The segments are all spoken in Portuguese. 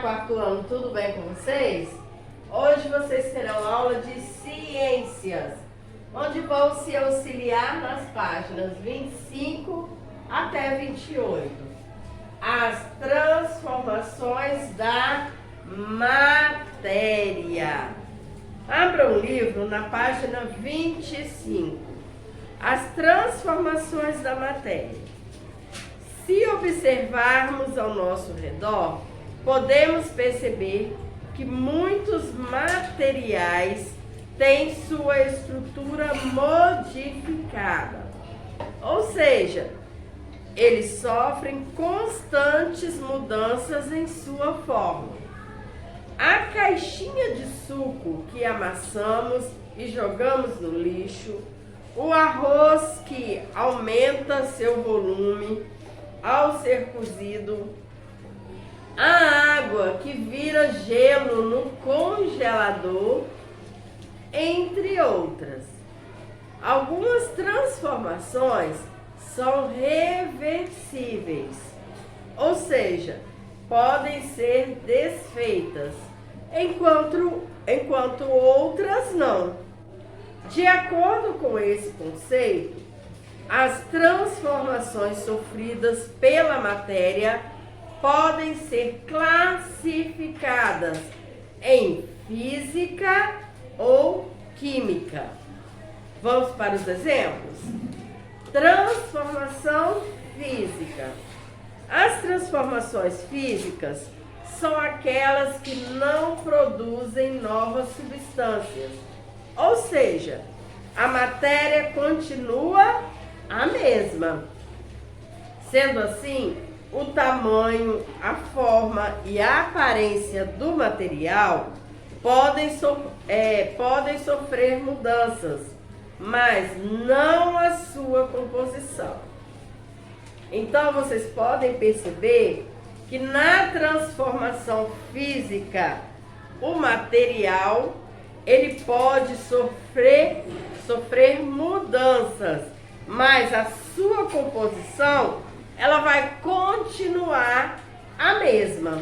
quarto ano, tudo bem com vocês? Hoje vocês terão aula de ciências, onde vão se auxiliar nas páginas 25 até 28. As transformações da matéria. Abra um livro na página 25. As transformações da matéria. Se observarmos ao nosso redor, podemos perceber que muitos materiais têm sua estrutura modificada. Ou seja, eles sofrem constantes mudanças em sua forma. A caixinha de suco que amassamos e jogamos no lixo, o arroz que aumenta seu volume ao ser cozido, a água que vira gelo no congelador, entre outras. Algumas transformações são reversíveis, ou seja, podem ser desfeitas, enquanto outras não. De acordo com esse conceito, as transformações sofridas pela matéria podem ser classificadas em física ou química. Vamos para os exemplos? Transformação física. As transformações físicas são aquelas que não produzem novas substâncias, ou seja, a matéria continua a mesma. Sendo assim, o tamanho, a forma e a aparência do material podem sofrer mudanças, mas não a sua composição. Então, vocês podem perceber que na transformação física, o material ele pode sofrer mudanças, mas a sua composição ela vai continuar a mesma.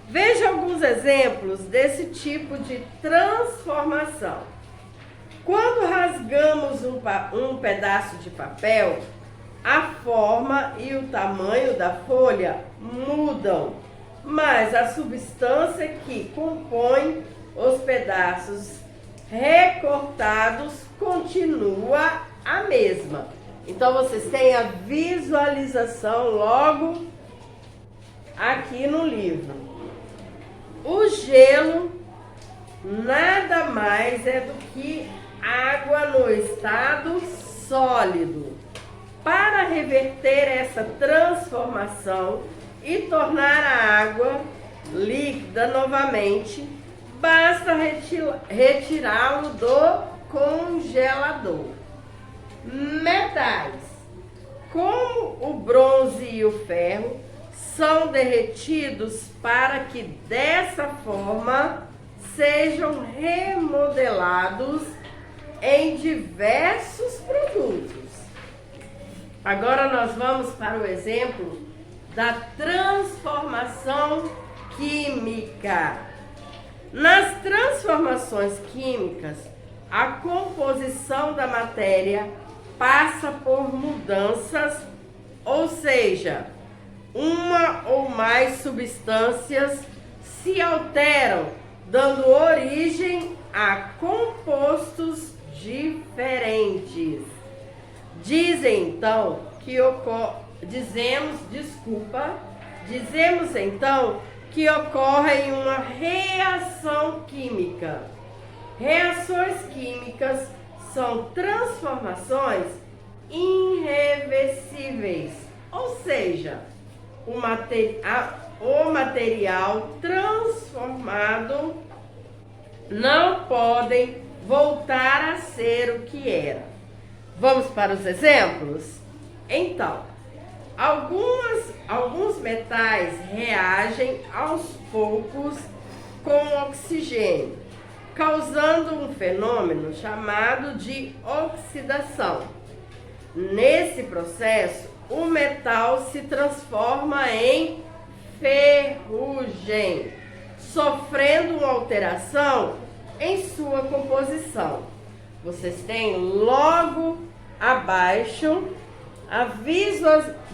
Veja alguns exemplos desse tipo de transformação. Quando rasgamos um pedaço de papel, a forma e o tamanho da folha mudam, mas a substância que compõe os pedaços recortados continua a mesma. Então, vocês têm a visualização logo aqui no livro. O gelo nada mais é do que água no estado sólido. Para reverter essa transformação e tornar a água líquida novamente, basta retirá-lo do congelador. Metais, como o bronze e o ferro, são derretidos para que dessa forma sejam remodelados em diversos produtos. Agora nós vamos para o exemplo da transformação química. Nas transformações químicas, a composição da matéria passa por mudanças, ou seja, uma ou mais substâncias se alteram, dando origem a compostos diferentes. Dizemos então que ocorre uma reação química. Reações químicas são transformações irreversíveis, ou seja, o material transformado não podem voltar a ser o que era. Vamos para os exemplos? Então, alguns metais reagem aos poucos com oxigênio, causando um fenômeno chamado de oxidação. Nesse processo, o metal se transforma em ferrugem. surgem, sofrendo uma alteração em sua composição. Vocês têm logo abaixo a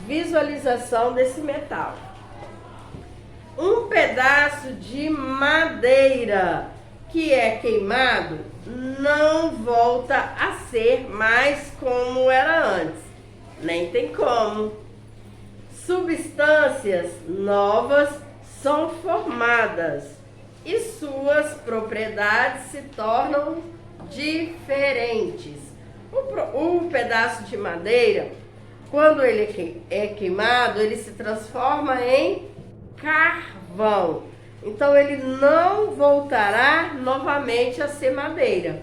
visualização desse metal. Um pedaço de madeira que é queimado não volta a ser mais como era antes. Nem tem como. Substâncias novas são formadas e suas propriedades se tornam diferentes. O pedaço de madeira, quando ele é queimado, ele se transforma em carvão. Então ele não voltará novamente a ser madeira.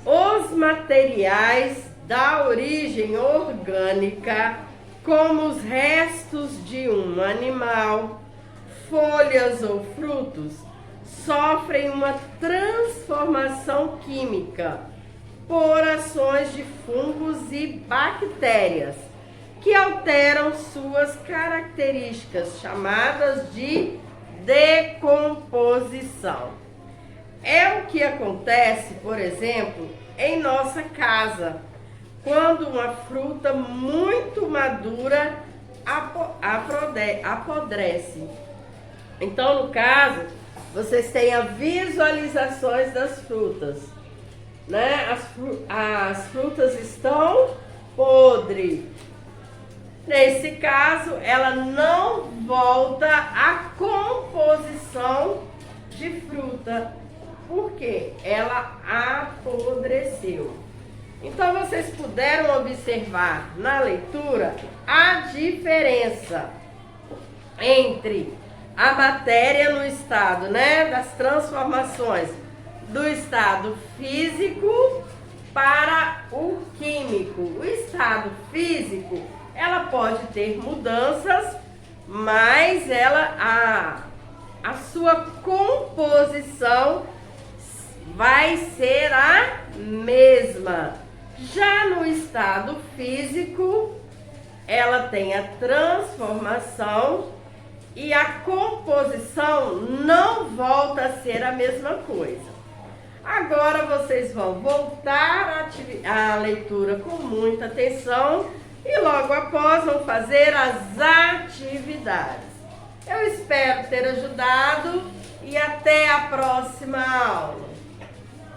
Os materiais da origem orgânica, como os restos de um animal, folhas ou frutos, sofrem uma transformação química por ações de fungos e bactérias que alteram suas características, chamadas de decomposição. É o que acontece, por exemplo, em nossa casa, quando uma fruta muito madura apodrece. Então, no caso, vocês têm as visualizações das frutas, né? As frutas estão podres. Nesse caso, ela não volta à composição de fruta, porque ela apodreceu. Então, vocês puderam observar na leitura a diferença entre a matéria no estado, né, das transformações do estado físico para o químico. O estado físico, ela pode ter mudanças, mas a sua composição vai ser a mesma. Já no estado físico, ela tem a transformação e a composição não volta a ser a mesma coisa. Agora vocês vão voltar à leitura com muita atenção e logo após vão fazer as atividades. Eu espero ter ajudado e até a próxima aula.